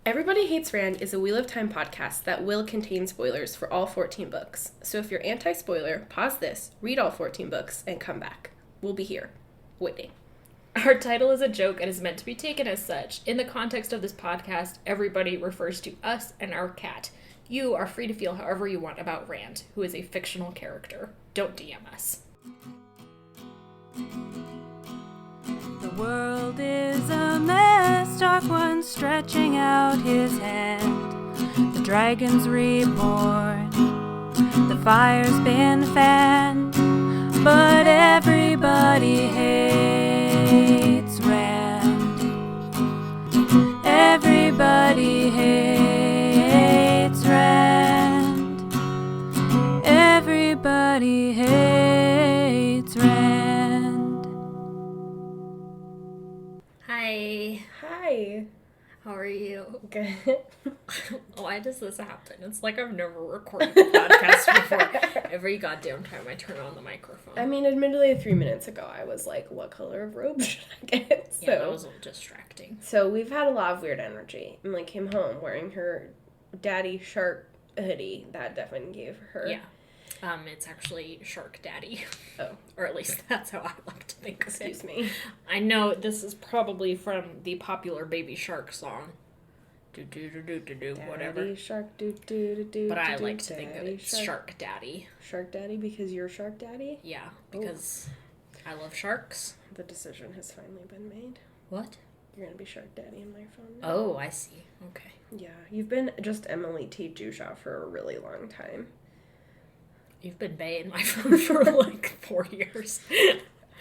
Everybody Hates Rand is a Wheel of Time podcast that will contain spoilers for all 14 books. So if you're anti-spoiler, pause this, read all 14 books, and come back. We'll be here, waiting. Our title is a joke and is meant to be taken as such. In the context of this podcast, everybody refers to us and our cat. You are free to feel however you want about Rand, who is a fictional character. Don't DM us. The world is a mess, Dark One stretching out his hand. The dragon's reborn, the fire's been fanned, but everybody hates Rand. Everybody hates Rand. Everybody hates Rand. Hi. How are you? Good. Why does this happen? It's like I've never recorded a podcast before. Every goddamn time I turn on the microphone. I mean, admittedly, 3 minutes ago, I was like, what color of robe should I get? Yeah, that was a little distracting. So we've had a lot of weird energy. Emily came home wearing her daddy shark hoodie that Devin gave her. Yeah. It's actually Shark Daddy. Oh. Or at least that's how I like to think of it. Excuse me. I know this is probably from the popular Baby Shark song. Whatever. Daddy shark, do. But I like to think of it Shark Daddy. Shark Daddy because you're Shark Daddy? Yeah, because I love sharks. The decision has finally been made. What? You're gonna be Shark Daddy in my phone now. Oh, I see. Okay. Yeah, you've been just Emily T. Jusha for a really long time. You've been baying my phone for like 4 years.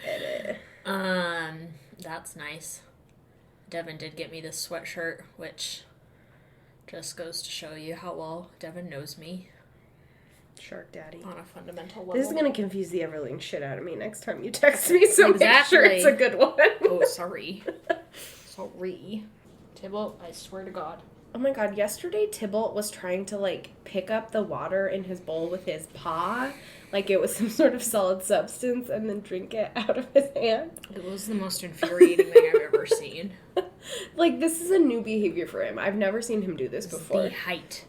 Edit. That's nice. Devin did get me this sweatshirt, which just goes to show you how well Devin knows me. Shark Daddy. On a fundamental level. This is gonna confuse the ever-living shit out of me next time you text me, so exactly. Make sure it's a good one. Oh, sorry. Sorry. Tybalt, I swear to God. Oh my god, yesterday Tybalt was trying to, pick up the water in his bowl with his paw, like it was some sort of solid substance, and then drink it out of his hand. It was the most infuriating thing I've ever seen. This is a new behavior for him. I've never seen him do this before. The height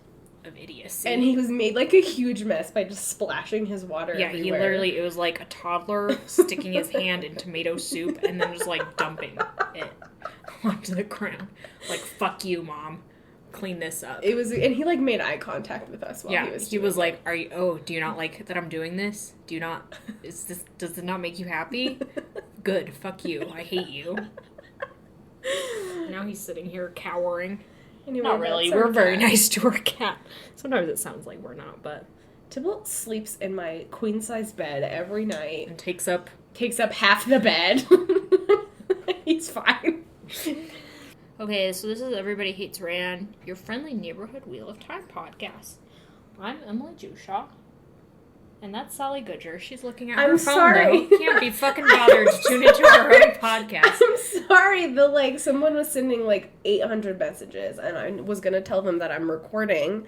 of idiocy. And he was made, a huge mess by just splashing his water everywhere. He literally, it was like a toddler sticking his hand in tomato soup and then just, dumping it onto the ground. Fuck you, Mom. Clean this up. It was, and he made eye contact with us while he was doing it. Do you not like that I'm doing this? Does it not make you happy? Good, fuck you. I hate you. Now he's sitting here cowering. Anyway, not really. We're very nice to our cat. Sometimes it sounds like we're not, but Tybalt sleeps in my queen-size bed every night. And takes up half the bed. He's fine. Okay, so this is Everybody Hates Rand, your friendly neighborhood Wheel of Time podcast. I'm Emily Jusha, and that's Sally Goodger. She's looking at her phone, sorry. though. Can't be fucking bothered to tune into her own podcast. I'm sorry. Someone was sending, 800 messages, and I was gonna tell them that I'm recording.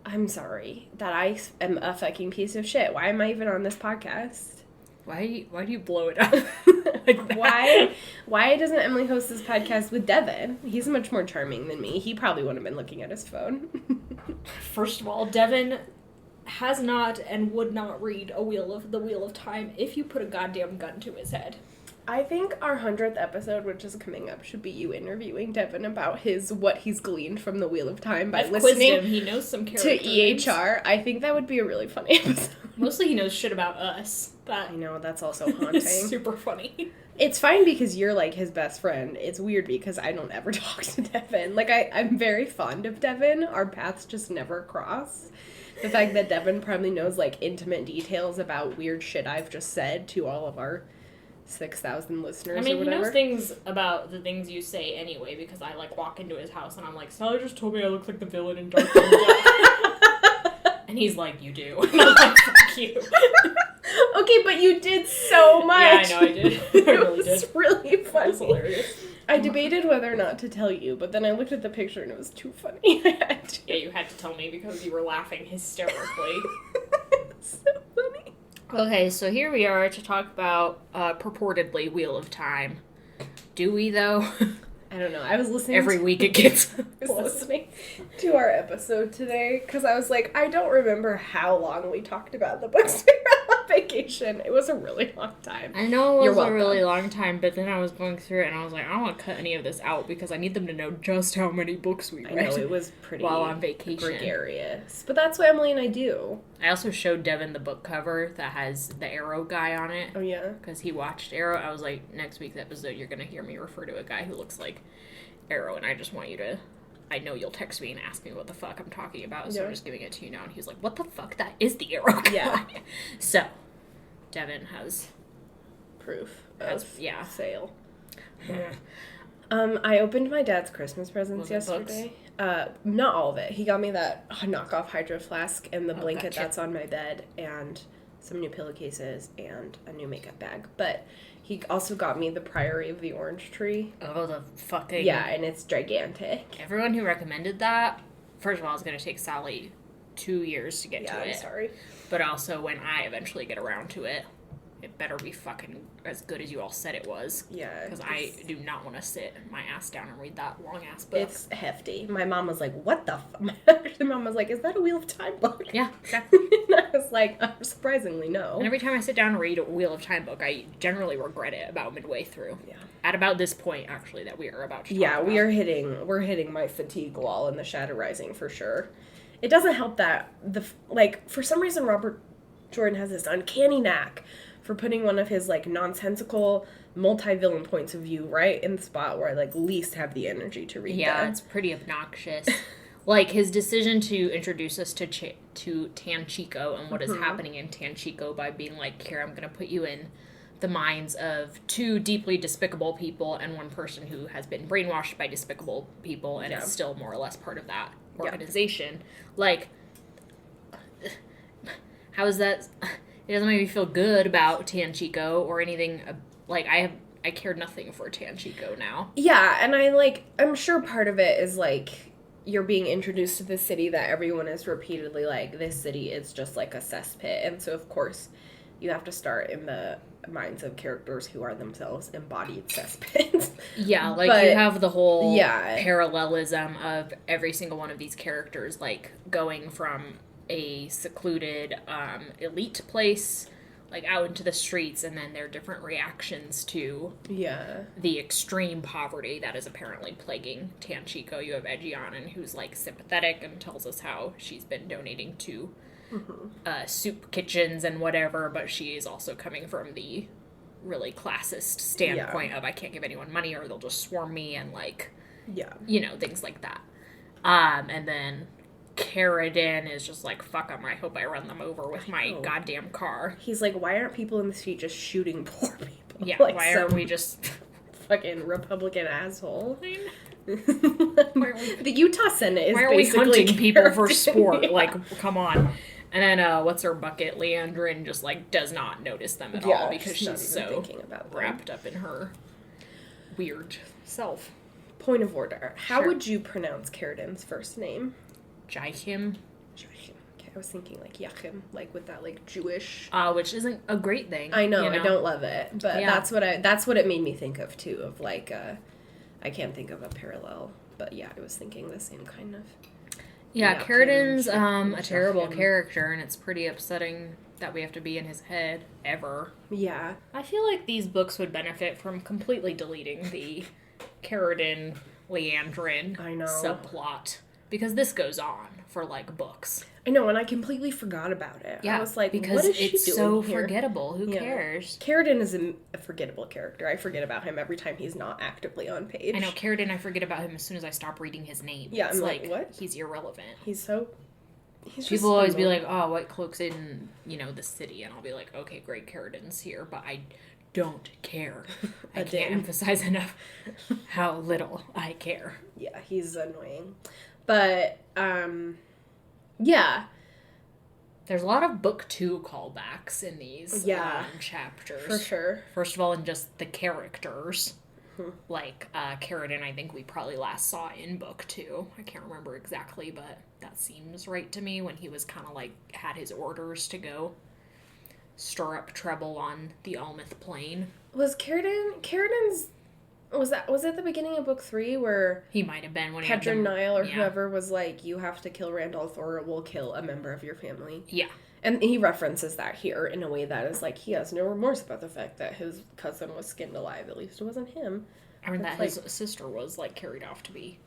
I'm sorry that I am a fucking piece of shit. Why am I even on this podcast? Why do you blow it up like that? Why doesn't Emily host this podcast with Devin? He's much more charming than me. He probably wouldn't have been looking at his phone. First of all, Devin has not and would not read the Wheel of Time if you put a goddamn gun to his head. I think our 100th episode, which is coming up, should be you interviewing Devin about what he's gleaned from the Wheel of Time by listening him. He knows some characters. To EHR. I think that would be a really funny episode. Mostly he knows shit about us. I know, that's also haunting. It's super funny. It's fine because you're, his best friend. It's weird because I don't ever talk to Devin. I'm very fond of Devin. Our paths just never cross. The fact that Devin probably knows, intimate details about weird shit I've just said to all of our 6,000 listeners or whatever. He knows things about the things you say anyway, because I, walk into his house and I'm like, Sally just told me I look like the villain in Dark Kingdom. And he's like, you do. And I'm like, fuck you. Okay, but you did so much. Yeah, I know I did. I really did. It's really funny. It was hilarious. I debated whether or not to tell you, but then I looked at the picture and it was too funny. Yeah, you had to tell me because you were laughing hysterically. It's so funny. Okay, so here we are to talk about purportedly Wheel of Time. Do we, though? I don't know. I was listening Every week it gets... I was listening to our episode today because I was like, I don't remember how long we talked about the books we read on vacation. It was a really long time. I know it You're was a welcome. really long time, but then I was going through it and I was like, I don't want to cut any of this out because I need them to know just how many books we I read. know, it was pretty while on vacation. gregarious. But that's what Emily and I do. I also showed Devin the book cover that has the Arrow guy on it. Oh, yeah? Because he watched Arrow. I was like, next week's episode, you're going to hear me refer to a guy who looks like Arrow, and I just want you to... I know you'll text me and ask me what the fuck I'm talking about, so I'm just giving it to you now. And he was like, what the fuck? That is the Arrow guy. Yeah. So, Devin has... Proof Has- of yeah. sale. I opened my dad's Christmas presents Was it yesterday. Not all of it. He got me that knockoff Hydro Flask and the blanket gotcha. that's on my bed and some new pillowcases and a new makeup bag. But he also got me the Priory of the Orange Tree. Oh, the fucking... Yeah, and it's gigantic. Everyone who recommended that, first of all, it's going to take Sally 2 years to get Yeah, to I'm it. sorry. But also, when I eventually get around to it, it better be fucking as good as you all said it was. Yeah. Because I do not want to sit my ass down and read that long-ass book. It's hefty. My mom was like, what the fuck? My mom was like, is that a Wheel of Time book? Yeah, exactly. And I was like, surprisingly, no. And every time I sit down and read a Wheel of Time book, I generally regret it about midway through. Yeah. At about this point, actually, that we are about to talk Yeah, about. we're hitting my fatigue wall in the Shadow Rising for sure. It doesn't help that for some reason Robert Jordan has this uncanny knack for putting one of his nonsensical multi-villain points of view right in the spot where I least have the energy to read Yeah, that. it's pretty obnoxious. His decision to introduce us to Tanchico and what is happening in Tanchico by being like, here, I'm going to put you in the minds of two deeply despicable people and one person who has been brainwashed by despicable people and is still more or less part of that organization. How is that... It doesn't make me feel good about Tanchico or anything. I care nothing for Tanchico now. Yeah, and I'm sure part of it is you're being introduced to this city that everyone is repeatedly this city is just like a cesspit. And so, of course, you have to start in the minds of characters who are themselves embodied cesspits. Yeah, But, you have the whole yeah. parallelism of every single one of these characters, going from a secluded elite place out into the streets, and then their different reactions to the extreme poverty that is apparently plaguing Tanchico. You have Egianan, who's sympathetic and tells us how she's been donating to soup kitchens and whatever, but she is also coming from the really classist standpoint of I can't give anyone money or they'll just swarm me and things like that. And then Carridin is just fuck them, I hope I run them over with my goddamn car. He's like, why aren't people in the street just shooting poor people? Yeah, why aren't we just... fucking Republican asshole. The The Utah Senate is why are we basically hunting people for Carridin. sport? Yeah. Come on. And then, what's her bucket? Liandrin just, does not notice them at all because she's not she's even so thinking about them. wrapped up in her weird self. Point of order. How Sure. would you pronounce Carridin's first name? Jaihim, Okay, I was thinking Yachim, with that Jewish. which isn't a great thing. I know, you I don't love it, but Yeah. that's what it made me think of too. Of I can't think of a parallel, but yeah, I was thinking the same kind of. Yeah, Yachim, Carridin's a terrible Jaihim. character, and it's pretty upsetting that we have to be in his head ever. Yeah. I feel like these books would benefit from completely deleting the Carridin Liandrin I know. subplot, because this goes on for books. I know, and I completely forgot about it. Yeah, I was like, because what is she it's doing so here? forgettable. Who Yeah. cares? Carridin is a forgettable character. I forget about him every time he's not actively on page. I know Carridin. I forget about him as soon as I stop reading his name. Yeah, it's I'm like, what? He's irrelevant. He's just People always be annoying. like, "Oh, White Cloak's in the city," and I'll be like, "Okay, great, Carridin's here," but I don't care. I can't damn. emphasize enough how little I care. Yeah, he's annoying. But, yeah. There's a lot of book 2 callbacks in these Yeah. chapters. For sure. First of all, in just the characters. Carridin, I think we probably last saw in book 2. I can't remember exactly, but that seems right to me when he was kind of had his orders to go stir up trouble on the Almouth Plain. Was Carridin's Was it the beginning of book 3 where He might have been when he Pedro had Nile or whoever was like, you have to kill Randolph or it will kill a member of your family? Yeah. And he references that here in a way that is like, he has no remorse about the fact that his cousin was skinned alive. At least it wasn't him. I mean, It's that his sister was, like, carried off to be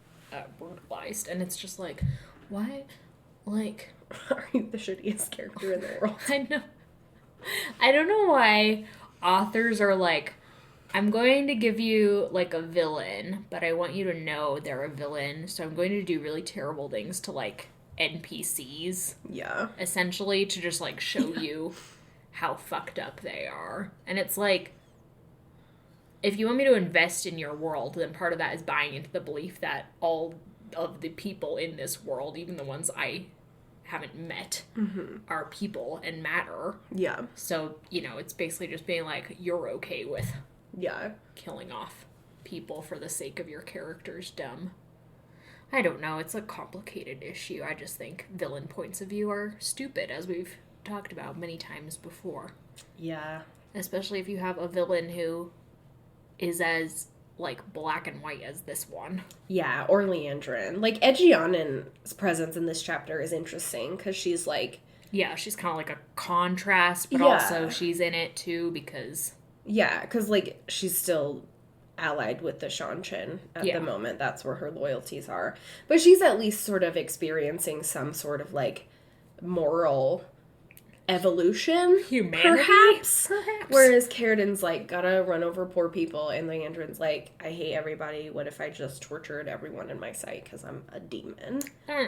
brutalized. And it's just like, why? Like... Are you the shittiest character in the world? I know. I don't know why authors are like, I'm going to give you, like, a villain, but I want you to know they're a villain, so I'm going to do really terrible things to, like, NPCs. Yeah. Essentially, to just, like, show you how fucked up they are. And it's like, if you want me to invest in your world, then part of that is buying into the belief that all of the people in this world, even the ones I haven't met, are people and matter. Yeah. So, you know, it's basically just being like, you're okay with killing off people for the sake of your character's dumb. I don't know. It's a complicated issue. I just think villain points of view are stupid, as we've talked about many times before. Yeah. Especially if you have a villain who is as, like, black and white as this one. Yeah, or Liandrin. Like, Edgiana's presence in this chapter is interesting, because she's, like... Yeah, she's kind of like a contrast, but also she's in it, too, because... Yeah, because, like, she's still allied with the Shanshin at the moment. That's where her loyalties are. But she's at least sort of experiencing some sort of, like, moral evolution. Humanity? Perhaps. Whereas Carridin's like, gotta run over poor people, and Liandrin's like, I hate everybody. What if I just tortured everyone in my sight because I'm a demon?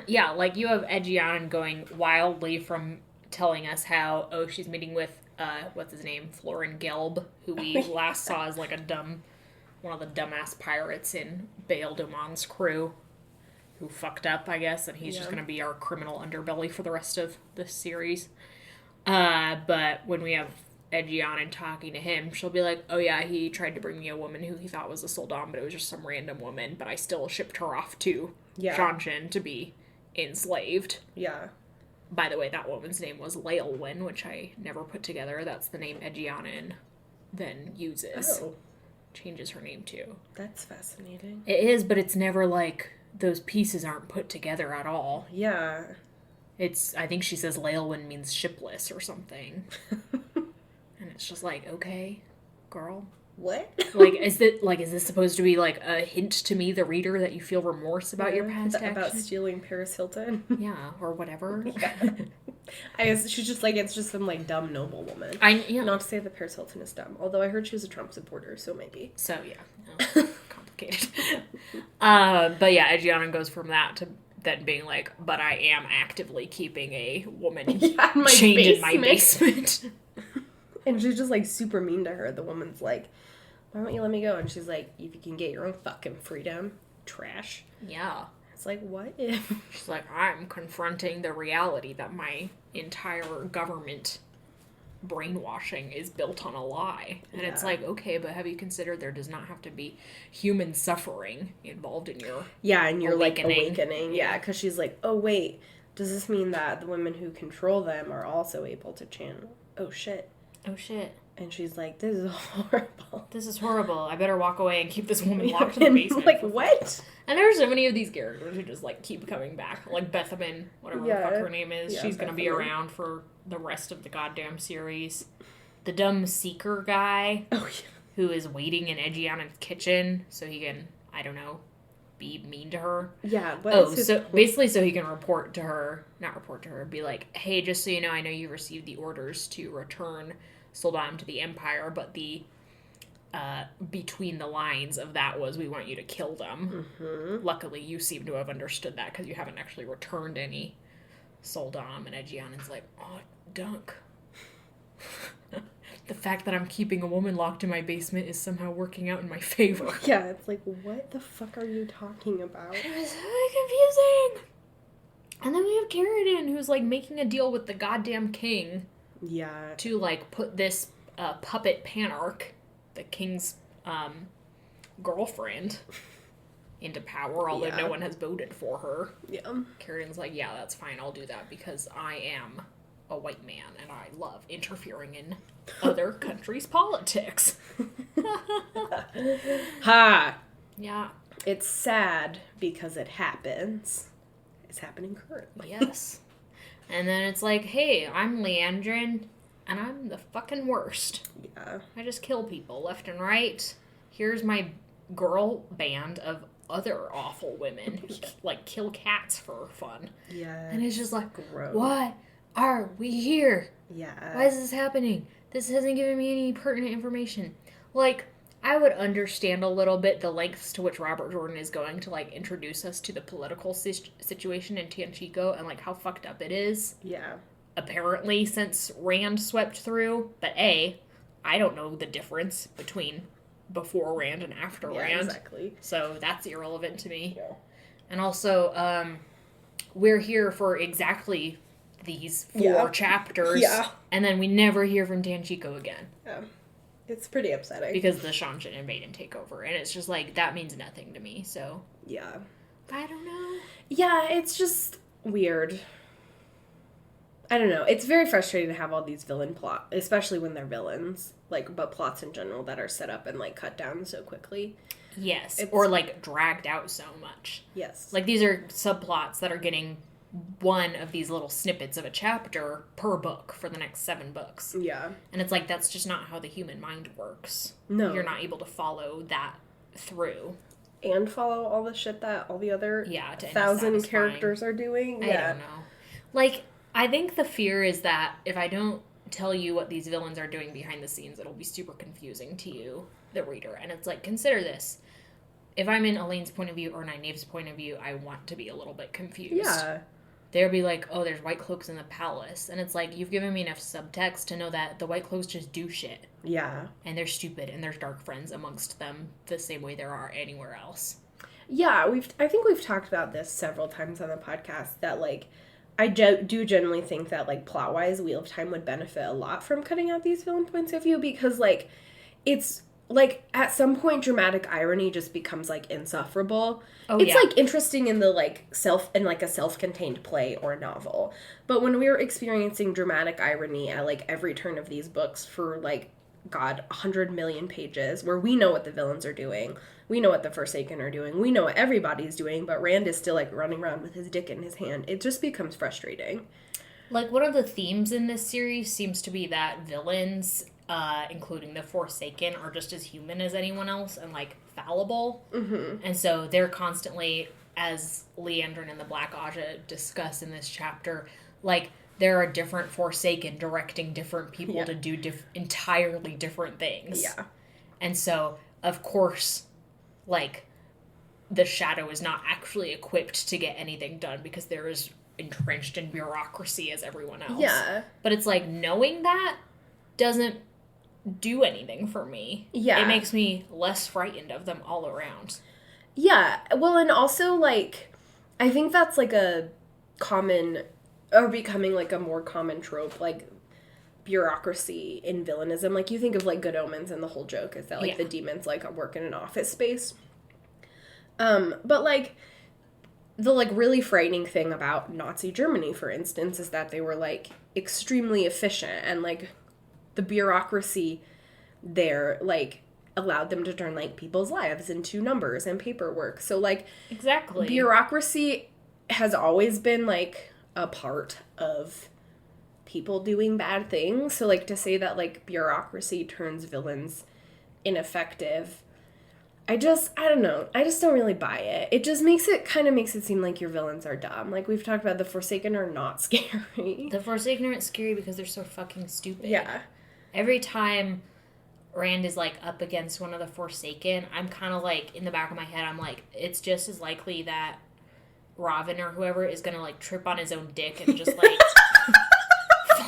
Yeah, like, you have Edgian going wildly from telling us how, she's meeting with, what's his name? Florin Gelb, who we last saw as, like, one of the dumbass pirates in Bail Dumong's crew, who fucked up, I guess, and he's just gonna be our criminal underbelly for the rest of this series. But when we have Edgian and talking to him, she'll be like, oh yeah, he tried to bring me a woman who he thought was a Soldan, but it was just some random woman, but I still shipped her off to Shanshin to be enslaved. Yeah. By the way, that woman's name was Laelwyn, which I never put together. That's the name Edgian then uses. Oh. Changes her name too. That's fascinating. It is, but it's never like those pieces aren't put together at all. Yeah. I think she says Laelwyn means shipless or something. And it's just like, okay, girl. What? Is this supposed to be like a hint to me, the reader, that you feel remorse about your past actions? About stealing Paris Hilton? Yeah, or whatever. Yeah. I guess she's just like, it's just some like dumb noble woman. Not to say that Paris Hilton is dumb, although I heard she was a Trump supporter, so maybe. So yeah, complicated. But yeah, Edgian goes from that to then being like, but I am actively keeping a woman chained in my basement. And she's just like super mean to her. The woman's like, why don't you let me go? And she's like, if you can get your own fucking freedom, trash. Yeah. It's like, what if? She's like, I'm confronting the reality that my entire government brainwashing is built on a lie. And it's like, okay, but have you considered there does not have to be human suffering involved in your and you're awakening. Like awakening. Yeah, because she's like, oh wait, does this mean that the women who control them are also able to channel? Oh shit. And she's like, this is horrible. This is horrible. I better walk away and keep this woman locked in the basement. Like, what? And there's so many of these characters who just, like, keep coming back. Like Bethaman, whatever the fuck her name is. She's gonna be around for the rest of the goddamn series. The dumb seeker guy. Oh, yeah. Who is waiting in Edgiana's kitchen so he can, I don't know, be mean to her. Yeah. Basically so he can be like, hey, just so you know, I know you received the orders to return Soldan to the Empire, but the between the lines of that was, we want you to kill them. Mm-hmm. Luckily, you seem to have understood that because you haven't actually returned any Soldan. And Edgian's like, oh, dunk. The fact that I'm keeping a woman locked in my basement is somehow working out in my favor. Yeah, it's like, what the fuck are you talking about? It was really confusing. And then we have Carridin, who's, like, making a deal with the goddamn king. Yeah. To, like, put this puppet Panarch, the king's girlfriend, into power, although no one has voted for her. Yeah. Carridin's like, yeah, that's fine, I'll do that, because I am a white man, and I love interfering in other countries' politics. Ha! Yeah. It's sad because it happens. It's happening currently. Yes. And then it's like, hey, I'm Liandrin, and I'm the fucking worst. Yeah. I just kill people left and right. Here's my girl band of other awful women who, like, kill cats for fun. Yeah. And it's just like, gross. why are we here? Yeah. Why is this happening? This hasn't given me any pertinent information. Like, I would understand a little bit the lengths to which Robert Jordan is going to, like, introduce us to the political situation in Tanchico and, like, how fucked up it is. Yeah. Apparently, since Rand swept through. But I don't know the difference between before Rand and after Rand. Exactly. So that's irrelevant to me. Yeah. And also, we're here for exactly these 4 chapters. Yeah. And then we never hear from Tanchico again. Yeah. It's pretty upsetting. Because the Shan invade and take over. And it's just like, that means nothing to me, so. Yeah. I don't know. Yeah, it's just weird. I don't know. It's very frustrating to have all these villain plots, especially when they're villains. Like, but plots in general that are set up and, like, cut down so quickly. Yes. Or, like, dragged out so much. Yes. Like, these are subplots that are getting one of these little snippets of a chapter per book for the next 7 books. Yeah. And it's like, that's just not how the human mind works. No. You're not able to follow that through. And follow all the shit that all the other to 1,000 characters are doing. I don't know. Like, I think the fear is that if I don't tell you what these villains are doing behind the scenes, it'll be super confusing to you, the reader. And it's like, consider this. If I'm in Elaine's point of view or Nynaeve's point of view, I want to be a little bit confused. Yeah. They'll be like, oh, there's White Cloaks in the palace. And it's like, you've given me enough subtext to know that the White Cloaks just do shit. Yeah. And they're stupid, and there's dark friends amongst them the same way there are anywhere else. Yeah, I think we've talked about this several times on the podcast, that, like, I do generally think that, like, plot-wise, Wheel of Time would benefit a lot from cutting out these villain points of view, because, like, it's, like, at some point, dramatic irony just becomes, like, insufferable. Oh, it's, yeah. like, interesting in the, like, a self-contained play or novel. But when we're experiencing dramatic irony at, like, every turn of these books for, like, God, 100 million pages, where we know what the villains are doing, we know what the Forsaken are doing, we know what everybody's doing, but Rand is still, like, running around with his dick in his hand. It just becomes frustrating. Like, one of the themes in this series seems to be that villains, including the Forsaken, are just as human as anyone else and, like, fallible. Mm-hmm. And so they're constantly, as Liandrin and the Black Aja discuss in this chapter, like, there are different Forsaken directing different people to do entirely different things. Yeah. And so, of course, like, the Shadow is not actually equipped to get anything done because they're as entrenched in bureaucracy as everyone else. Yeah. But it's like, knowing that doesn't do anything for me. Yeah. It makes me less frightened of them all around. Yeah. Well, and also, like, I think that's, like, a common, or becoming, like, a more common trope, like, bureaucracy in villainism. Like, you think of, like, Good Omens, and the whole joke is that, like, the demons, like, work in an office space. But, like, the, like, really frightening thing about Nazi Germany, for instance, is that they were, like, extremely efficient, and, like, the bureaucracy there, like, allowed them to turn, like, people's lives into numbers and paperwork. So, like, exactly, bureaucracy has always been, like, a part of people doing bad things. So, like, to say that, like, bureaucracy turns villains ineffective, I don't know. I just don't really buy it. It just makes it seem like your villains are dumb. Like, we've talked about, the Forsaken are not scary. The Forsaken aren't scary because they're so fucking stupid. Yeah. Every time Rand is, like, up against one of the Forsaken, I'm kind of, like, in the back of my head, I'm like, it's just as likely that Robin or whoever is gonna, like, trip on his own dick and just, like,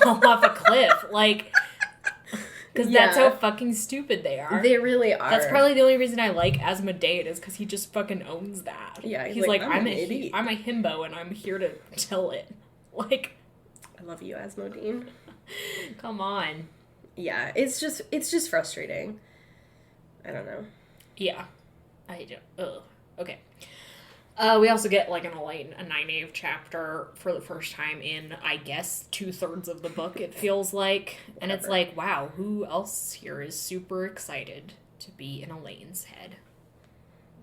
fall off a cliff. Like, because that's how fucking stupid they are. They really are. That's probably the only reason I like Asmodeus, is because he just fucking owns that. Yeah, he's like, I'm a idiot. himbo, and I'm here to tell it. Like, I love you, Asmodine. come on. Yeah, it's just frustrating. I don't know. Yeah. Ugh. Okay. We also get, like, an Elaine, a Nynaeve chapter for the first time in, I guess, 2/3 of the book, it feels like. And it's like, wow, who else here is super excited to be in Elaine's head?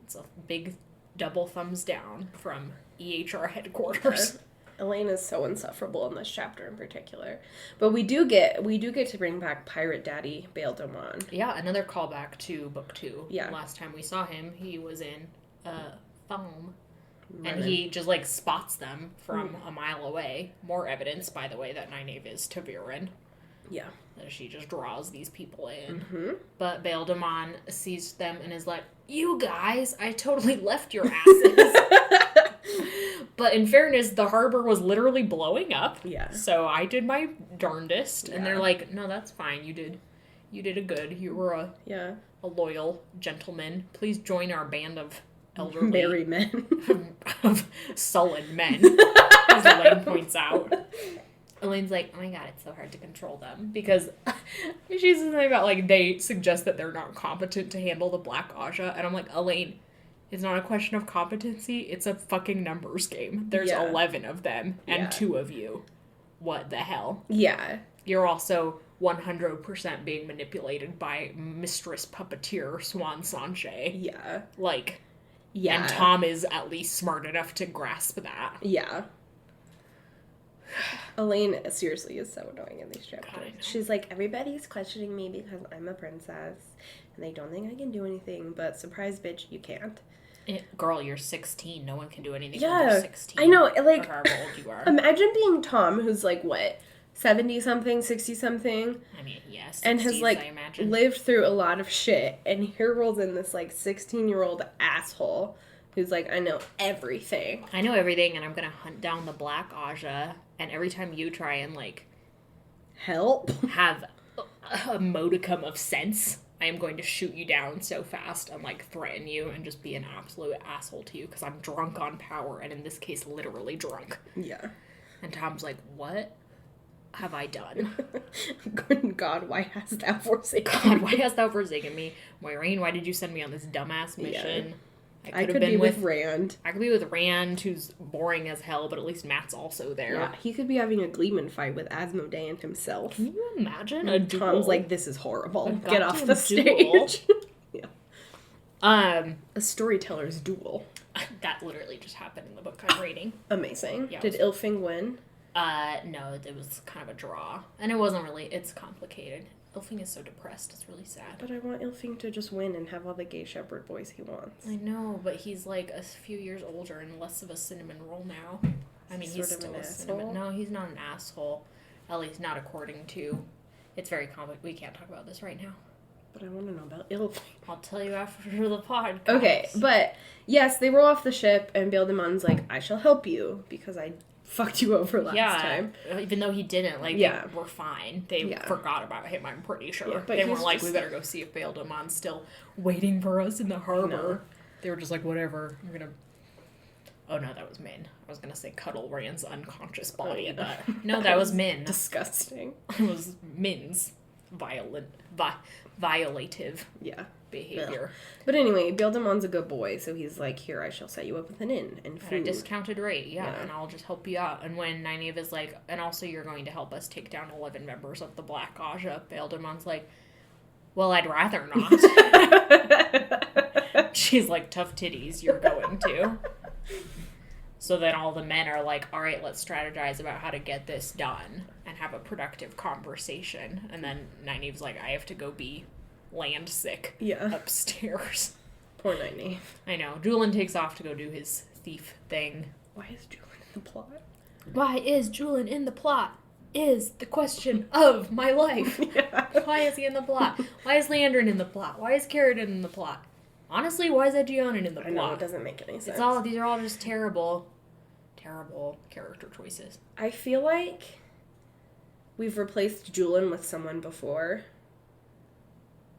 It's a big double thumbs down from EHR headquarters. Elaine is so insufferable in this chapter in particular. But we do get to bring back Pirate Daddy Bail Domon. Yeah, another callback to book 2. Yeah. Last time we saw him, he was in Foam. And he just, like, spots them from a mile away. More evidence, by the way, that Nynaeve is Taviran. Yeah. That she just draws these people in. Mm-hmm. But Bail Domon sees them and is like, you guys, I totally left your asses. But in fairness, the harbor was literally blowing up. Yeah. So I did my darndest. Yeah. And they're like, no, that's fine. You did a good. You were a loyal gentleman. Please join our band of elderly... merry men. of sullen men, as Elaine points out. Elaine's like, oh my god, it's so hard to control them. Because she's something about, like, they suggest that they're not competent to handle the Black Aja. And I'm like, Elaine, it's not a question of competency. It's a fucking numbers game. There's 11 of them and 2 of you. What the hell? Yeah. You're also 100% being manipulated by Mistress Puppeteer Swan Sanche. Yeah. Like... Yeah. And Tom is at least smart enough to grasp that. Yeah. Elaine, seriously, is so annoying in these chapters. God, she's like, everybody's questioning me because I'm a princess, and they don't think I can do anything, but surprise, bitch, you can't. Girl, you're 16. No one can do anything when Yeah. you're 16. I know, like, or however old you are. Imagine being Tom, who's like, what, 70-something, 60-something? I mean, yes. And has, like, I imagine. lived through a lot of shit, and here rolls in this, like, 16-year-old asshole who's like, I know everything. I know everything, and I'm gonna hunt down the Black Aja, and every time you try and, like... Help? Have a modicum of sense, I am going to shoot you down so fast and, like, threaten you and just be an absolute asshole to you, because I'm drunk on power, and in this case, literally drunk. Yeah. And Tom's like, what have I done? Good God, why hast thou forsaken God, why hast thou forsaken me? Moiraine, why did you send me on this dumbass mission? Yeah. I could be with Rand. I could be with Rand, who's boring as hell, but at least Matt's also there. Yeah, he could be having a Gleeman fight with Asmodean himself. Can you imagine a And duel? Tom's like, this is horrible. A Get off goddamn the duel. stage. Yeah. A storyteller's duel. That literally just happened in the book I'm reading. Amazing. Yeah, Did Ilfing win? No, it was kind of a draw. And it wasn't really, it's complicated. Ilfing is so depressed, it's really sad. But I want Ilfing to just win and have all the gay shepherd boys he wants. I know, but he's like a few years older and less of a cinnamon roll now. I mean, he's still a cinnamon. No, he's not an asshole. At least not according to... It's very complicated. We can't talk about this right now. But I want to know about Ilfing. I'll tell you after the podcast. Okay, but yes, they roll off the ship and Bail Demon's like, I shall help you because I fucked you over last time. Even though he didn't, like, we're fine. They forgot about him, I'm pretty sure. Yeah, but they weren't like, just... we better go see if Bail Demon's still waiting for us in the harbor. No. They were just like, whatever, I'm gonna... Oh no, that was Min. I was gonna say cuddle Rand's unconscious body, but no, that was Min. Disgusting. It was Min's violative behavior. Yeah. But anyway, Bail Demon's a good boy, so he's like, here, I shall set you up with an inn and food. At a discounted rate, and I'll just help you out. And when Nynaeve is like, and also you're going to help us take down 11 members of the Black Aja, Bail Demon's like, well, I'd rather not. She's like, tough titties, you're going to. So then all the men are like, all right, let's strategize about how to get this done and have a productive conversation. And then Nynaeve's like, I have to go be land sick upstairs. Poor Nynaeve. I know. Juilin takes off to go do his thief thing. Why is Juilin in the plot? Why is Juilin in the plot? Is the question of my life. Why is he in the plot? Why is Liandrin in the plot? Why is Carridin in the plot? Honestly, why is Juilin in the plot? I know, it doesn't make any sense. These are all just terrible character choices. I feel like we've replaced Juilin with someone before,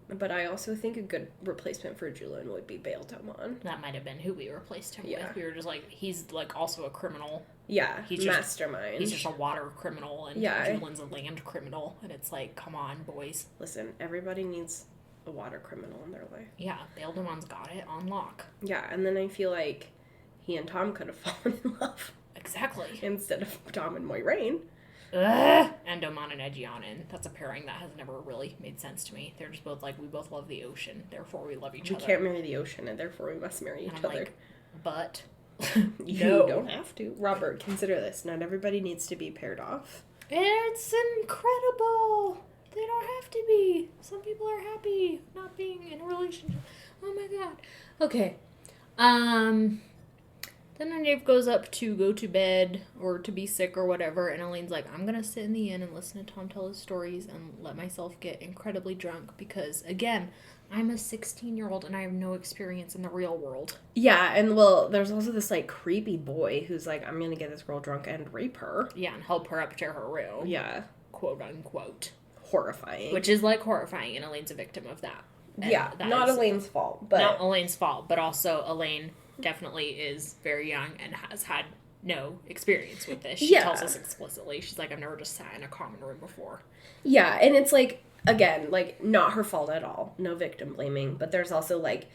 but I also think a good replacement for Juilin would be Bail Domon. That might have been who we replaced him with. We were just like, he's like also a criminal. Yeah, he's mastermind. He's just a water criminal, and Juilin's a land criminal, and it's like, come on, boys. Listen, everybody needs a water criminal in their life. Yeah, Bail Demon's got it on lock. Yeah, and then I feel like he and Tom could have fallen in love. Exactly. Instead of Tom and Moiraine. And Oman and Edgianin. That's a pairing that has never really made sense to me. They're just both like, we both love the ocean, therefore we love each other. We can't marry the ocean, and therefore we must marry each other. Like, but... You no. don't have to. Robert, consider this. Not everybody needs to be paired off. It's incredible. They don't have to be. Some people are happy not being in a relationship. Oh my god. Okay. Then Nynaeve goes up to go to bed or to be sick or whatever, and Elaine's like, I'm gonna sit in the inn and listen to Tom tell his stories and let myself get incredibly drunk because, again, I'm a 16-year-old and I have no experience in the real world. Yeah, and well, there's also this, like, creepy boy who's like, I'm gonna get this girl drunk and rape her. Yeah, and help her up to her room. Yeah. Quote unquote. Horrifying. Which is, like, horrifying, and Elaine's a victim of that. And yeah, not Elaine's fault, but... Not Elaine's fault, but also Elaine definitely is very young and has had no experience with this. She tells us explicitly. She's like, I've never just sat in a common room before. Yeah, and it's like, again, like, not her fault at all. No victim blaming. But there's also, like,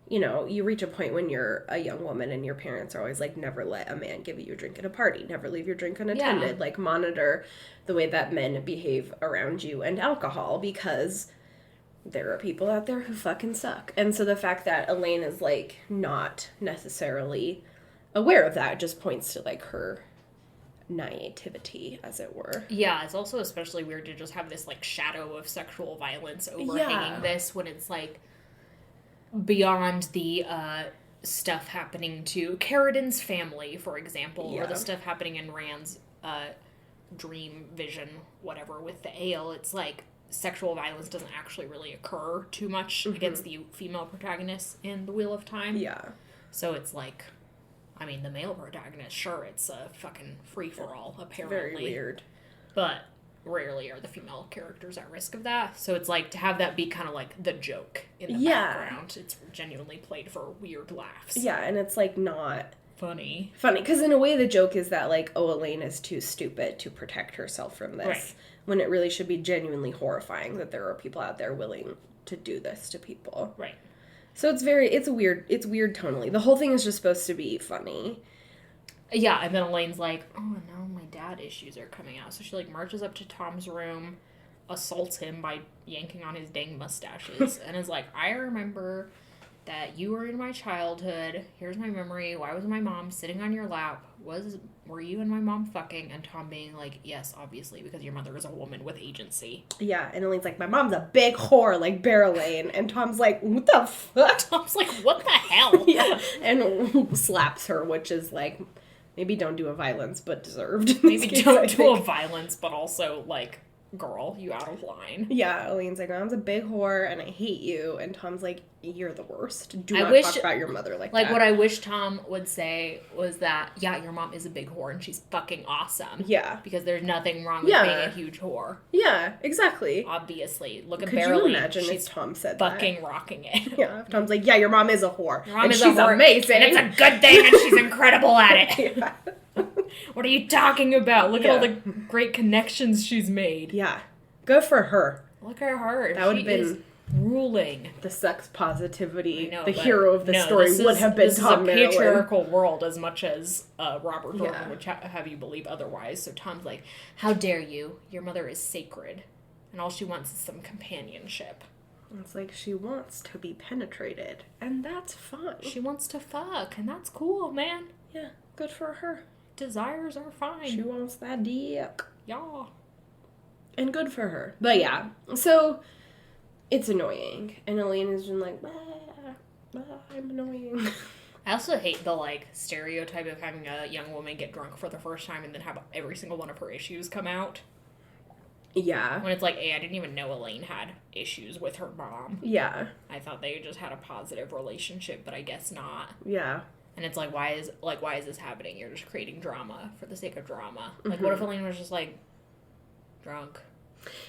you know, you reach a point when you're a young woman and your parents are always like, never let a man give you a drink at a party. Never leave your drink unattended. Yeah. Like, monitor the way that men behave around you and alcohol because there are people out there who fucking suck. And so the fact that Elaine is, like, not necessarily aware of that just points to, like, her naivety, as it were. Yeah, it's also especially weird to just have this, like, shadow of sexual violence overhanging this when it's, like, beyond the stuff happening to Carridin's family, for example, or the stuff happening in Rand's dream vision, whatever, with the ale. It's, like, sexual violence doesn't actually really occur too much against the female protagonists in The Wheel of Time. Yeah. So it's like, I mean, the male protagonist, sure, it's a fucking free-for-all, apparently. Very weird. But rarely are the female characters at risk of that. So it's like, to have that be kind of like the joke in the background, it's genuinely played for weird laughs. Yeah, and it's like not... Funny, because in a way the joke is that, like, oh, Elaine is too stupid to protect herself from this. Right. When it really should be genuinely horrifying that there are people out there willing to do this to people. Right. So it's weird tonally. The whole thing is just supposed to be funny. Yeah, and then Elaine's like, oh no, my dad issues are coming out. So she, like, marches up to Tom's room, assaults him by yanking on his dang mustaches, and is like, I remember that you were in my childhood. Here's my memory. Why was my mom sitting on your lap? Were you and my mom fucking? And Tom being like, yes, obviously, because your mother is a woman with agency. Yeah, and Elaine's like, my mom's a big whore, like Bear Elaine. And Tom's like, what the fuck? Tom's like, what the hell? Yeah, and slaps her, which is like, maybe don't do a violence, but deserved. Maybe don't do a violence, but also, like, girl, you out of line. Yeah, Elaine's like, mom's a big whore, and I hate you. And Tom's like, you're the worst. Do not talk about your mother like that. Like, what I wish Tom would say was that, yeah, your mom is a big whore, and she's fucking awesome. Yeah. Because there's nothing wrong with being a huge whore. Yeah, exactly. Obviously. Look at Could Bear Elaine. You imagine if Tom said fucking that? Rocking it. Yeah, Tom's like, yeah, your mom is a whore. Your mom and is she's a whore, amazing. And it's a good thing, and she's incredible at it. Yeah. What are you talking about? Look at all the great connections she's made. Yeah. Good for her. Look at her. That would have been ruling. The sex positivity, the hero of the story would have been Tom Merrilin. This is a patriarchal world as much as Robert Jordan would have you believe otherwise. So Tom's like, how dare you? Your mother is sacred. And all she wants is some companionship. It's like, she wants to be penetrated. And that's fine. She wants to fuck. And that's cool, man. Yeah, good for her. Desires are fine. She wants that dick. Yeah. And good for her. But yeah, so it's annoying. And Elaine has been like, I'm annoying. I also hate the, like, stereotype of having a young woman get drunk for the first time and then have every single one of her issues come out. Yeah. When it's like, I didn't even know Elaine had issues with her mom. Yeah. I thought they just had a positive relationship, but I guess not. Yeah. And it's like, why is this happening? You're just creating drama for the sake of drama. Like, what if Elaine was just, like, drunk?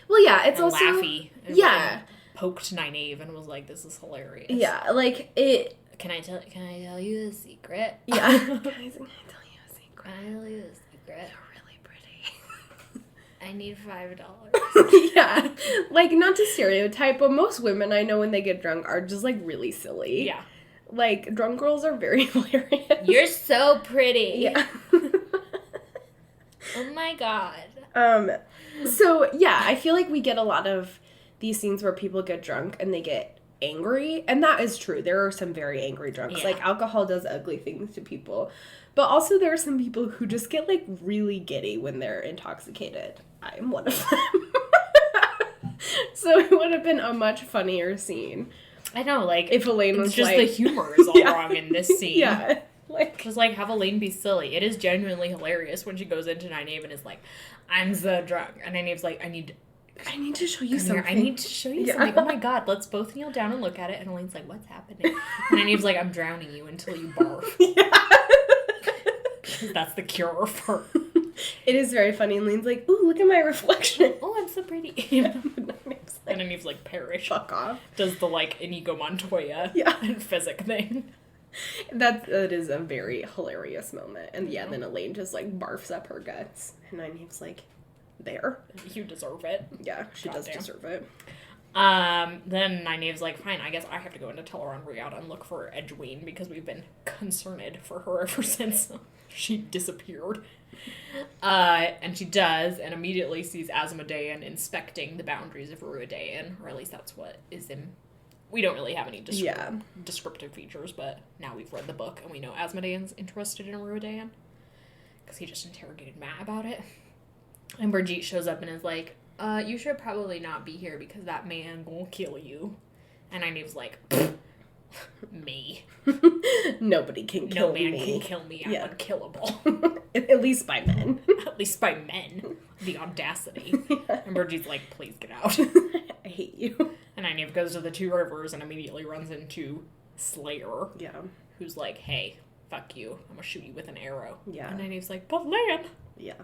Well, yeah, it's and also... laughy. And yeah. Poked Nynaeve and was like, this is hilarious. Yeah, like, it... Can I tell you a secret? Yeah. Can I tell you a secret? Can I tell you a secret? You're really pretty. I need $5. Yeah. Like, not to stereotype, but most women I know when they get drunk are just, like, really silly. Yeah. Like, drunk girls are very hilarious. You're so pretty. Yeah. Oh my god. So, yeah, I feel like we get a lot of these scenes where people get drunk and they get angry. And that is true. There are some very angry drunks. Yeah. Like, alcohol does ugly things to people. But also there are some people who just get, like, really giddy when they're intoxicated. I'm one of them. So it would have been a much funnier scene. I know, like, If Elaine was it's just like... the humor is all Yeah. wrong in this scene. Yeah. Like... Just, like, have Elaine be silly. It is genuinely hilarious when she goes into Nynaeve and is like, I'm so drunk. And Nynaeve's like, I need to show you come here. something. I need to show you something. Oh my god, let's both kneel down and look at it. And Elaine's like, what's happening? And Nynaeve's like, I'm drowning you until you barf. Yeah. Because that's the cure for... It is very funny. And Elaine's like, ooh, look at my reflection. Oh, I'm so pretty. And Nynaeve's like, perish. Fuck off. Does the, like, Inigo Montoya and physic thing. That is a very hilarious moment. And yeah, then Elaine just, like, barfs up her guts. And Nynaeve's like, there. You deserve it. Yeah, she does Goddamn. deserve it. Then Nynaeve's like, fine, I guess I have to go into Teleron Riata and look for Juilin because we've been concerned for her ever since she disappeared. And she does, and immediately sees Asmodean inspecting the boundaries of Ruidaean, or at least that's what is in... We don't really have any descriptive features, but now we've read the book and we know Asmodean's interested in Ruidaean because he just interrogated Matt about it. And Brigitte shows up and is like, you should probably not be here because that man gonna kill you. And Nynaeve's like, me. Nobody can kill me. No man can kill me. I'm unkillable. At least by men. At least by men. The audacity. And Brigitte's like, please get out. I hate you. And Nynaeve goes to the Two Rivers and immediately runs into Slayer. Yeah. Who's like, hey, fuck you. I'm gonna shoot you with an arrow. Yeah. And Nynaeve's like, but Lan. Yeah.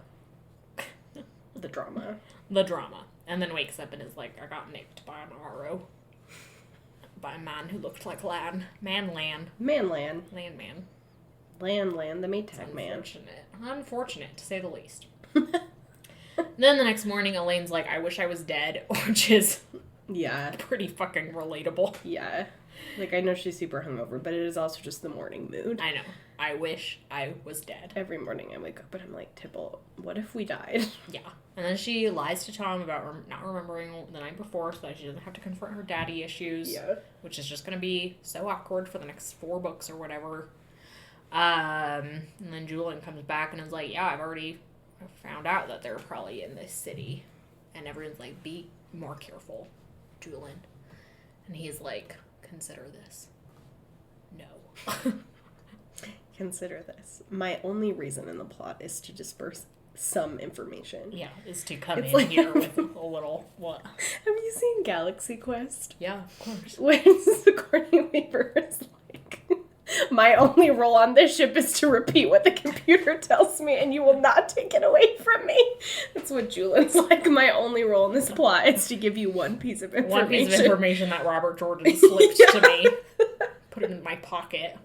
The drama. The drama. And then wakes up and is like, I got nicked by an arrow. By a man who looked like Lan. Man. Man. Lan. Lan, the Maytag man. Unfortunate. Unfortunate, to say the least. Then the next morning, Elaine's like, I wish I was dead, which is pretty fucking relatable. Yeah. Like, I know she's super hungover, but it is also just the morning mood. I know. I wish I was dead. Every morning I wake up and I'm like, Tibble, what if we died? Yeah. And then she lies to Tom about not remembering the night before so that she doesn't have to confront her daddy issues. Yeah. Which is just going to be so awkward for the next 4 books or whatever. And then Juilin comes back and is like, yeah, I've already found out that they're probably in this city. And everyone's like, be more careful, Juilin. And he's like, consider this. No. Consider this. My only reason in the plot is to disperse some information. Yeah, is to come It's in like... here with a little, what? Have you seen Galaxy Quest? Yeah, of course. When Sigourney Weaver is like, my only role on this ship is to repeat what the computer tells me and you will not take it away from me. That's what Julian's like. My only role in this plot is to give you one piece of information. One piece of information that Robert Jordan slipped to me. Put it in my pocket.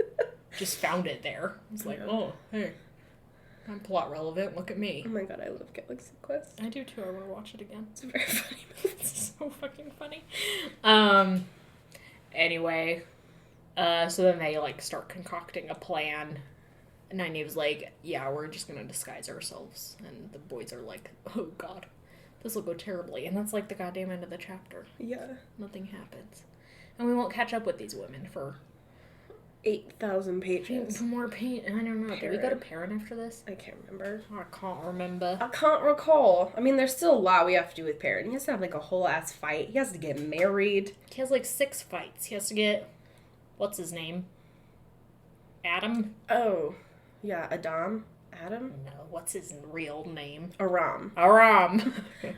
Just found it there. It's like, oh, hey. I'm plot relevant. Look at me. Oh my god, I love Galaxy Quest. I do too. I want to watch it again. It's a very funny movie. It's so fucking funny. Anyway, so then they like start concocting a plan. And Nynaeve's like, yeah, we're just gonna disguise ourselves. And the boys are like, oh god, this will go terribly. And that's like the goddamn end of the chapter. Yeah. Nothing happens. And we won't catch up with these women for 8,000 pages. more paint. I don't know. Did we go to Perrin after this? I can't remember. I can't remember. I can't recall. I mean, there's still a lot we have to do with Perrin. He has to have, like, a whole-ass fight. He has to get married. He has, like, 6 fights. He has to get... What's his name? Adam? Oh. Yeah, Adam? Adam? No, what's his real name? Aram. Aram.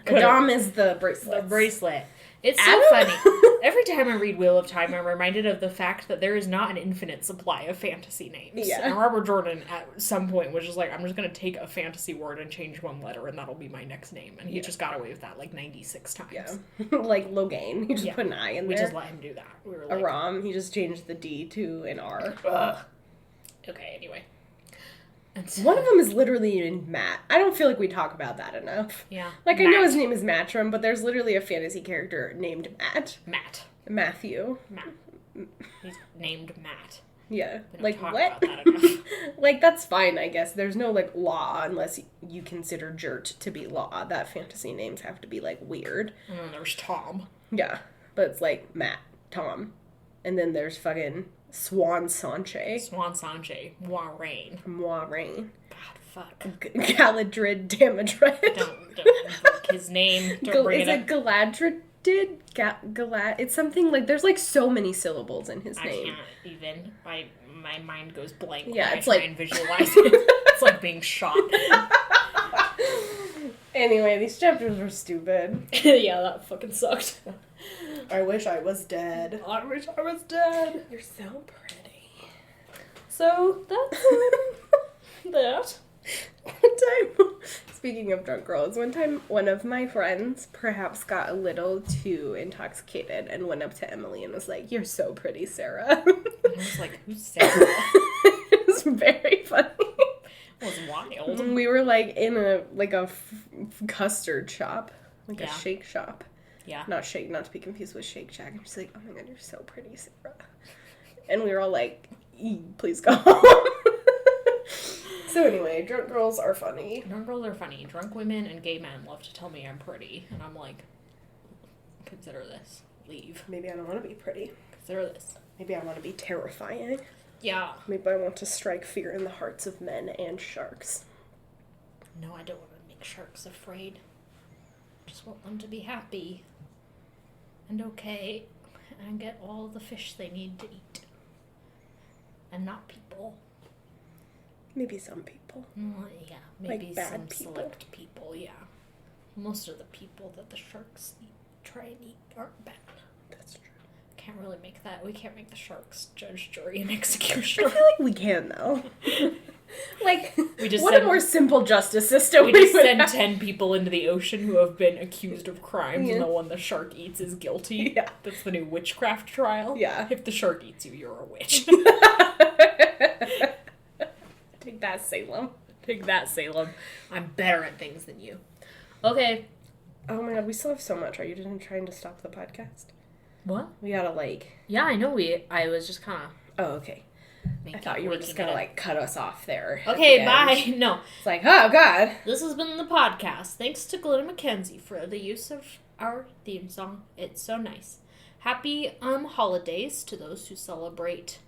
Adam is the bracelet. The bracelet. It's Adam? so funny. Every time I read Wheel of Time, I'm reminded of the fact that there is not an infinite supply of fantasy names. Yeah. And Robert Jordan, at some point, was just like, I'm just going to take a fantasy word and change one letter, and that'll be my next name. And he just got away with that, like, 96 times. Yeah. Like Logain. He just put an I in We there. just let him do that. We were like, Aram. He just changed the D to an R. ugh. Okay, anyway. One of them is literally named Matt. I don't feel like we talk about that enough. Yeah. Like, I know his name is Matrim, but there's literally a fantasy character named Matt. Matt. Matthew. Matt. He's named Matt. Yeah. We don't Like, talk what? about that enough. Like, that's fine, I guess. There's no, like, law unless you consider Jert to be law. That fantasy names have to be, like, weird. And then there's Tom. Yeah. But it's, like, Matt, Tom. And then there's fucking Swan Sanche. Swan Sanche. Moiraine. Moiraine. God, fuck. Galadrid Damodred. Don't invoke his name. Don't bring Is it it Galadrid? Galad? It's something like, there's, like, so many syllables in his I name. can't even. My mind goes blank Yeah, when it's I try like- and visualize it. It's like being shot. Anyway, these chapters were stupid. Yeah, that fucking sucked. I wish I was dead. I wish I was dead. You're so pretty. So, that's that. One time, speaking of drunk girls, one time one of my friends perhaps got a little too intoxicated and went up to Emily and was like, "You're so pretty, Sarah." And I was like, who's Sarah? It was very funny. It was wild. We were like in a custard shop, like Yeah. a shake shop. Yeah. Not to be confused with Shake Shack. I'm just like, "Oh my god, you're so pretty, Sarah." And we were all like, "Please go home." So anyway, drunk girls are funny. Drunk girls are funny. Drunk women and gay men love to tell me I'm pretty. And I'm like, consider this. Leave. Maybe I don't want to be pretty. Consider this. Maybe I want to be terrifying. Yeah. Maybe I want to strike fear in the hearts of men and sharks. No, I don't want to make sharks afraid. I just want them to be happy. And okay. And get all the fish they need to eat. And not people. Maybe some people. Well, yeah, maybe Like bad some people. select people, yeah. Most of the people that the sharks try and eat aren't bad. That's true. Can't really make that. We can't make the sharks judge, jury, and I executioner. feel like we can, though. Like, We just what send- a more simple justice system We just would send have. 10 people into the ocean who have been accused of crimes, Yeah. and the one the shark eats is guilty. Yeah. That's the new witchcraft trial. Yeah. If the shark eats you, you're a witch. Take that, Salem. Take that, Salem. I'm better at things than you. Okay. Oh my god, we still have so much. Are you just trying to stop the podcast? What? We gotta, like... Yeah, I know I was just kind of... Oh, okay. I thought you were just gonna, like, cut us off there. at Okay, the bye. end. No. It's like, oh god. This has been the podcast. Thanks to Glenn McKenzie for the use of our theme song. It's so nice. Happy holidays to those who celebrate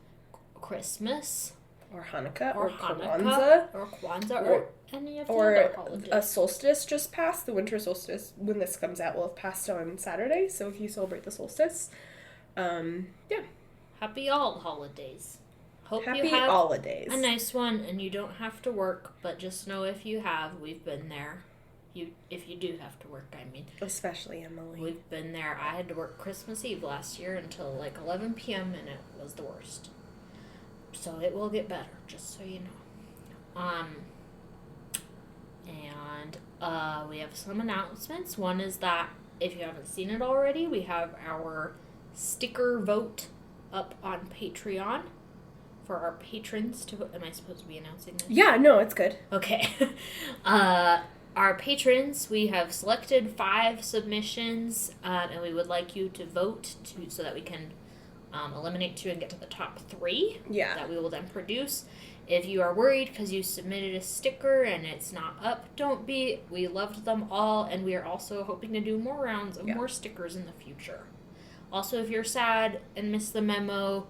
Christmas Or Hanukkah, or or Hanukkah Kwanzaa. or Kwanzaa or- or any of the Or other holidays. a solstice just passed. The winter solstice, when this comes out, will have passed on Saturday. So if you celebrate the solstice, yeah. Happy all holidays. Hope Happy you have holidays. a nice one and you don't have to work, but just know if you have, we've been there. If you do have to work, I mean. Especially Emily. We've been there. I had to work Christmas Eve last year until like 11 p.m. and it was the worst. So it will get better, just so you know. And we have some announcements. One is that if you haven't seen it already, we have our sticker vote up on Patreon for our patrons to vote. Am I supposed to be announcing this? Yeah, no, it's good. Okay. Our patrons, we have selected 5 submissions, and we would like you to vote so that we can eliminate 2 and get to the top 3 Yeah. that we will then produce. If you are worried because you submitted a sticker and it's not up, don't be. We loved them all, and we are also hoping to do more rounds of more stickers in the future. Also, if you're sad and missed the memo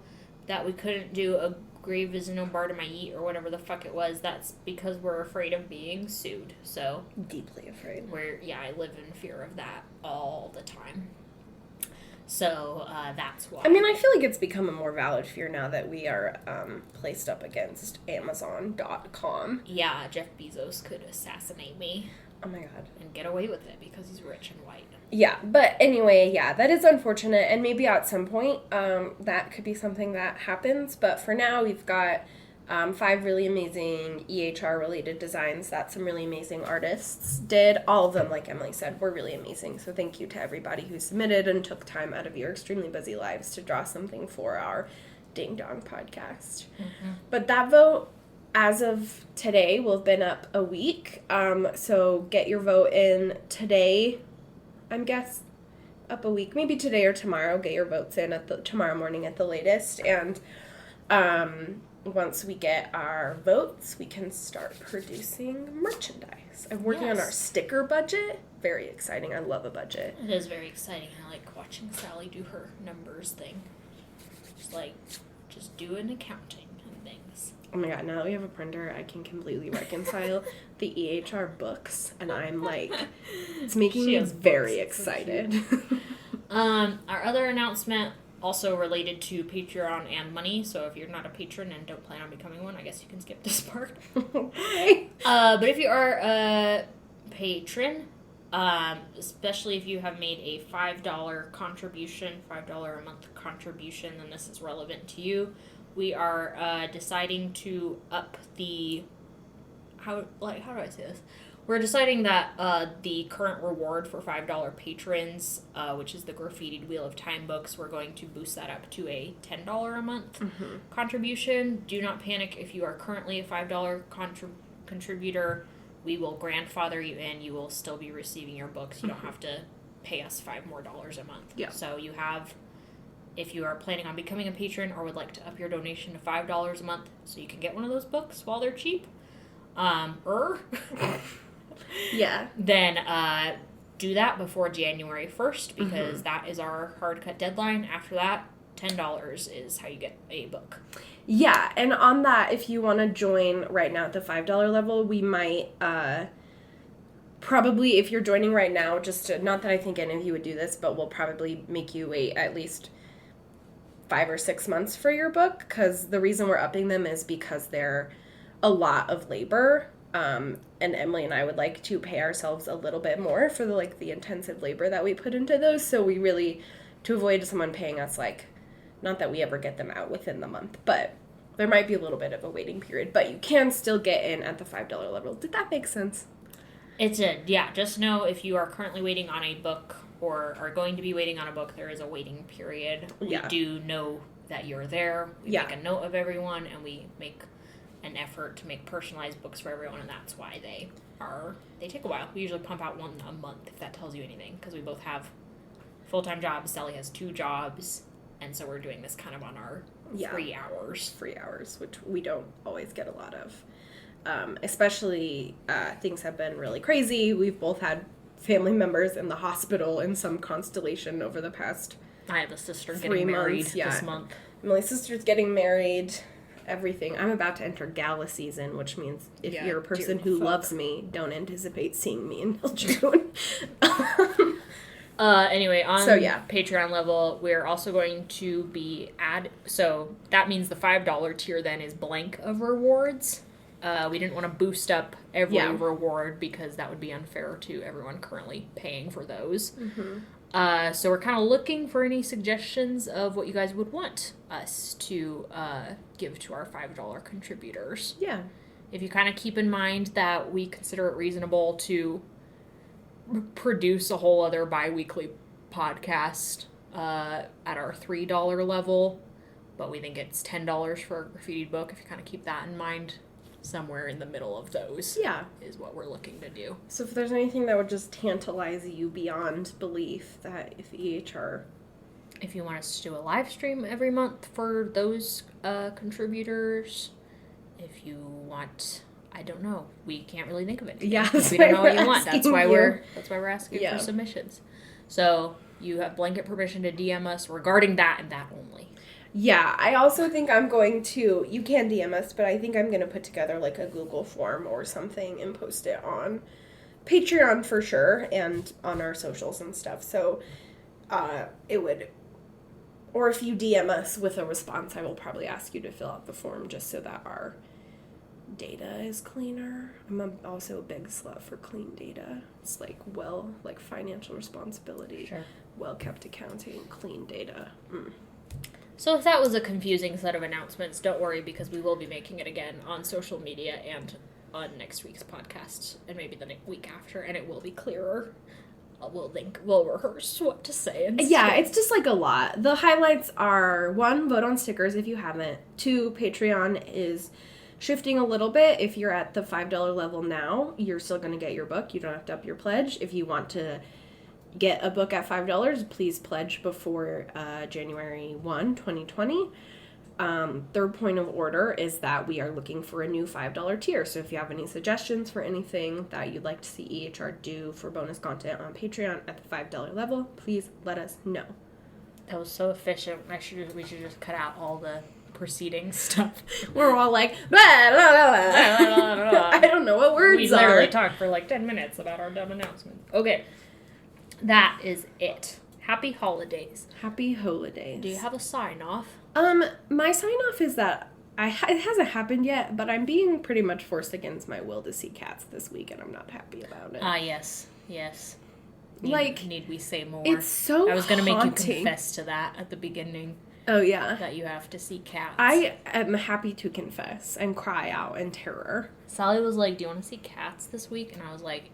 that we couldn't do a grave is no bar to my eat or whatever the fuck it was, that's because we're afraid of being sued. So Deeply afraid. I live in fear of that all the time. So that's why. I mean, I feel like it's become a more valid fear now that we are placed up against Amazon.com. Yeah, Jeff Bezos could assassinate me Oh my god. and get away with it because he's rich and white. Yeah, but anyway, yeah, that is unfortunate, and maybe at some point that could be something that happens, but for now we've got 5 really amazing EHR-related designs that some really amazing artists did. All of them, like Emily said, were really amazing, so thank you to everybody who submitted and took time out of your extremely busy lives to draw something for our Ding Dong podcast. Mm-hmm. But that vote, as of today, will have been up a week, so get your vote in today. I'm guessing up a week, maybe today or tomorrow. Get your votes in tomorrow morning at the latest, and Once we get our votes, we can start producing merchandise. I'm working on our sticker budget. Very exciting. I love a budget. It is very exciting. I like watching Sally do her numbers thing. Just doing accounting and things. Oh my god, now that we have a printer, I can completely reconcile the EHR books, and I'm like, it's making me very excited. Our other announcement also related to Patreon and money, so if you're not a patron and don't plan on becoming one, I guess you can skip this part. Okay. But if you are a patron, especially if you have made a $5 contribution, $5 a month contribution, then this is relevant to you. We are deciding to up the how do I say this? We're deciding that the current reward for $5 patrons, which is the graffitied Wheel of Time books, we're going to boost that up to a $10 a month contribution. Do not panic if you are currently a $5 contributor. We will grandfather you in. You will still be receiving your books. You don't have to pay us $5 more a month. Yeah. So you have, if you are planning on becoming a patron or would like to up your donation to $5 a month so you can get one of those books while they're cheap, Yeah. then do that before January 1st because that is our hard cut deadline. After that, $10 is how you get a book. Yeah, and on that, if you want to join right now at the $5 level, we might probably, if you're joining right now, just to, not that I think any of you would do this, but we'll probably make you wait at least 5 or 6 months for your book, because the reason we're upping them is because they're a lot of labor, and Emily and I would like to pay ourselves a little bit more for the intensive labor that we put into those, so we really, to avoid someone paying us, not that we ever get them out within the month, but there might be a little bit of a waiting period, but you can still get in at the $5 level. Did that make sense? It did, yeah. Just know if you are currently waiting on a book or are going to be waiting on a book, there is a waiting period. Yeah. We do know that you're there. We make a note of everyone, and we make an effort to make personalized books for everyone, and that's why they take a while. We usually pump out one a month, if that tells you anything, because we both have full-time jobs. Sally has 2 jobs. And so we're doing this kind of on our free hours. Free hours, which we don't always get a lot of. Especially, things have been really crazy. We've both had family members in the hospital in some constellation over the past I have a sister getting married this month. My sister's getting married. Everything. I'm about to enter gala season, which means if you're a person who loves me, don't anticipate seeing me until June. Anyway, on Patreon level, we're also going to be so that means the $5 tier then is blank of rewards. We didn't want to boost up every reward because that would be unfair to everyone currently paying for those. So we're kind of looking for any suggestions of what you guys would want us to give to our $5 contributors. Yeah. If you kind of keep in mind that we consider it reasonable to produce a whole other bi-weekly podcast at our $3 level, but we think it's $10 for a graffitied book. If you kind of keep that in mind, somewhere in the middle of those is what we're looking to do. So if there's anything that would just tantalize you beyond belief, that if you want us to do a live stream every month for those contributors, if you want, I don't know, we can't really think of it. Yeah, we don't know what you want. That's why we're asking for submissions. So you have blanket permission to DM us regarding that and that only. Yeah, I also think I'm going to, you can DM us, but I think I'm going to put together a Google form or something and post it on Patreon for sure and on our socials and stuff. So it would, or if you DM us with a response, I will probably ask you to fill out the form just so that our data is cleaner. I'm also a big slut for clean data. It's financial responsibility, well-kept accounting, clean data. So if that was a confusing set of announcements, don't worry, because we will be making it again on social media and on next week's podcast, and maybe the week after, and it will be clearer. We'll rehearse what to say and stuff. It's just a lot. The highlights are 1, vote on stickers if you haven't. 2, Patreon is shifting a little bit. If you're at the $5 level now, you're still going to get your book. You don't have to up your pledge. If you want to get a book at $5, please pledge before January 1, 2020. third point of order is that we are looking for a new $5 tier. So if you have any suggestions for anything that you'd like to see EHR do for bonus content on Patreon at the $5 level, please let us know. That was so efficient. We should just cut out all the preceding stuff. We're all like, blah, blah, blah, blah. I don't know what words we are. literally talked for like 10 minutes about our dumb announcement. Okay. That is it. Happy holidays. Happy holidays. Do you have a sign-off? My sign-off is that it hasn't happened yet, but I'm being pretty much forced against my will to see cats this week, and I'm not happy about it. Yes. Need we say more? It's so I was going to make you haunting. confess to that at the beginning. Oh, yeah. That you have to see cats. I am happy to confess and cry out in terror. Sally was like, do you want to see cats this week? And I was like,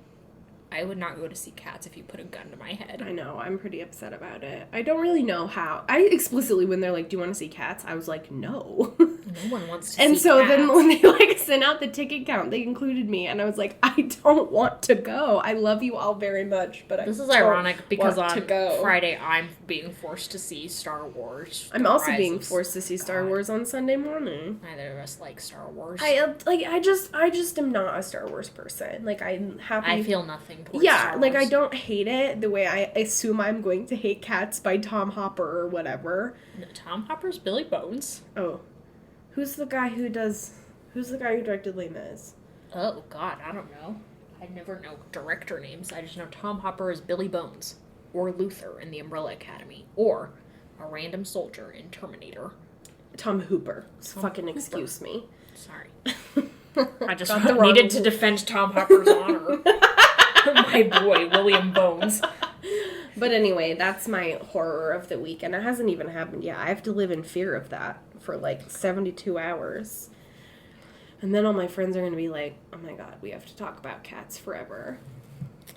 I would not go to see cats if you put a gun to my head. I know. I'm pretty upset about it. I don't really know how. I explicitly, when they're like, do you want to see cats? I was like, no. No one wants to see And so cats. then when they like sent out the ticket count, they included me. And I was like, I don't want to go. I love you all very much, but This I is don't ironic because want to on go. Friday I'm being forced to see Star Wars. I'm The also Rise being of forced to see Star God. Wars on Sunday morning. Neither of us like Star Wars. I just am not a Star Wars person. Like, I'm happy. I feel nothing towards Yeah, Star like Wars. I don't hate it the way I assume I'm going to hate Cats by Tom Hopper or whatever. No, Tom Hopper's Billy Bones. Oh, who's the guy who directed Les Mis? Oh God, I don't know. I never know director names. I just know Tom Hopper is Billy Bones, or Luther in the Umbrella Academy, or a random soldier in Terminator. Tom Hooper. Tom Fucking Hooper. excuse me. Sorry. I just Got the wrong- needed to defend Tom Hopper's honor. My boy, William Bones. But anyway, that's my horror of the week, and it hasn't even happened yet. I have to live in fear of that for like 72 hours. And then all my friends are going to be like, oh my God, we have to talk about cats forever.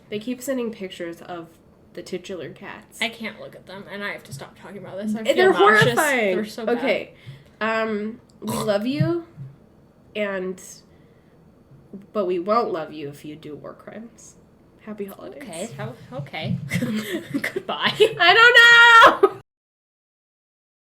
They keep sending pictures of the titular cats. I can't look at them, and I have to stop talking about this. I feel They're nauseous. horrifying. They're so bad. Okay. We love you, but we won't love you if you do war crimes. Happy holidays. Okay. Goodbye. I don't